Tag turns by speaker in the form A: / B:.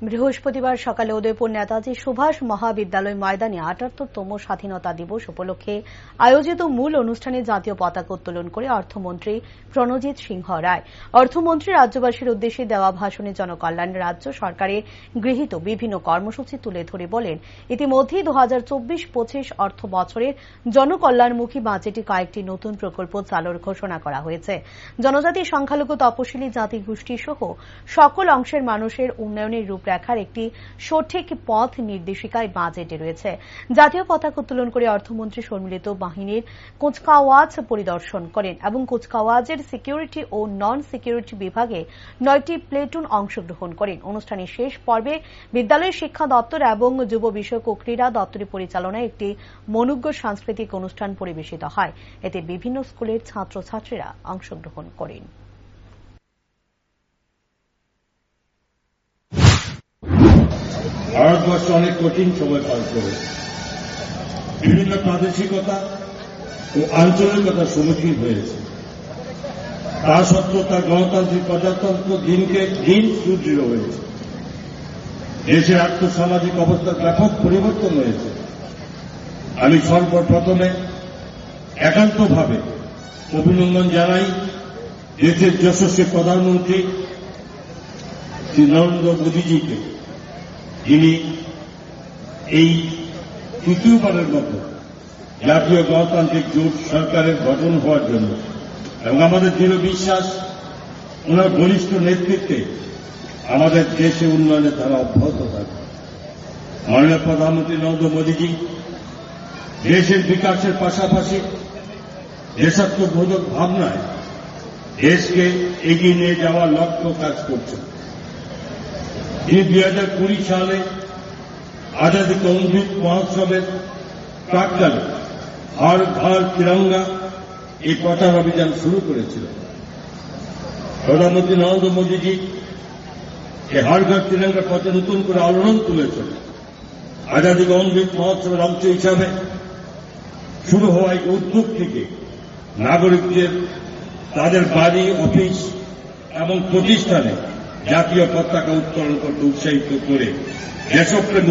A: বৃহস্পতিবার সকালে উদয়পুর নেতাজি সুভাষ মহাবিদ্যালয় ময়দানে ৭৮তম স্বাধীনতা দিবস উপলক্ষে আয়োজিত মূল অনুষ্ঠানে জাতীয় পতাকা উত্তোলন করে অর্থমন্ত্রী প্রণজিৎ সিংহ রায়। অর্থমন্ত্রী রাজ্যবাসীর উদ্দেশ্যে দেওয়া ভাষণে জনকল্যাণে রাজ্য সরকারের গৃহীত বিভিন্ন কর্মসূচি তুলে ধরে বলেন, ইতিমধ্যেই ২০২৪-২৫ অর্থ বছরের জনকল্যাণমুখী বাজেটে কয়েকটি নতুন প্রকল্প চালুর ঘোষণা করা হয়েছে। জনজাতি, সংখ্যালঘু, তপশিলি জাতিগোষ্ঠী সহ সকল অংশের মানুষের উন্নয়নের রূপরেখার একটি সঠিক পথ নির্দেশিকায় বাজেটে রয়েছে। জাতীয় পতাকা উত্তোলন করে অর্থমন্ত্রী সম্মিলিত বাহিনীর কুচকাওয়াজ পরিদর্শন করেন এবং কুচকাওয়াজের সিকিউরিটি ও নন সিকিউরিটি বিভাগে ৯টি প্লেটুন অংশগ্রহণ করেন। অনুষ্ঠানের শেষ পর্বে বিদ্যালয় শিক্ষা দপ্তর এবং যুব বিষয়ক ও ক্রীড়া দপ্তরের পরিচালনায় একটি মনোজ্ঞ সাংস্কৃতিক অনুষ্ঠান পরিবেশিত হয়। এতে বিভিন্ন স্কুলের ছাত্রছাত্রীরা অংশগ্রহণ করেন।
B: ভারতবর্ষ অনেক কঠিন সময় পার করে বিভিন্ন প্রাদেশিকতা ও আঞ্চলিকতার সম্মুখীন হয়েছে। তা সত্ত্বেও তার গণতান্ত্রিক প্রজাতন্ত্র দিনকে দিন সুদৃঢ় হয়েছে। দেশের আর্থসামাজিক অবস্থার ব্যাপক পরিবর্তন হয়েছে। আমি সর্বপ্রথমে একান্তভাবে অভিনন্দন জানাই দেশের যশস্বী প্রধানমন্ত্রী শ্রী নরেন্দ্র মোদীজিকে, যিনি এই তৃতীয়বারের মতো জাতীয় গণতান্ত্রিক জোট সরকারের গঠন হওয়ার জন্য, এবং আমাদের দৃঢ় বিশ্বাস ওনার বলিষ্ঠ নেতৃত্বে আমাদের দেশে উন্নয়নের ধারা অব্যাহত থাকবে। মাননীয় প্রধানমন্ত্রী নরেন্দ্র মোদীজি দেশের বিকাশের পাশাপাশি দেশাত্মবোধক ভাবনায় দেশকে এগিয়ে নিয়ে যাওয়ার লক্ষ্য কাজ করছেন। তিনি ২০২০ সালে আজাদী কা অমৃত মহোৎসবের প্রাক্কালে হর ঘর তিরঙ্গা এই প্রচার অভিযান শুরু করেছিলেন। প্রধানমন্ত্রী নরেন্দ্র মোদীজি এই হর ঘর তিরঙ্গা পথে নতুন করে আলোড়ন তুলেছেন। আজাদী কা অমৃত মহোৎসবের অংশ হিসাবে শুরু হওয়া এই উদ্যোগ থেকে নাগরিকদের তাদের বাড়ি, অফিস এবং প্রতিষ্ঠানে জাতীয় পতাকা উত্তোলন করতে উৎসাহিত করে দেশপ্রেম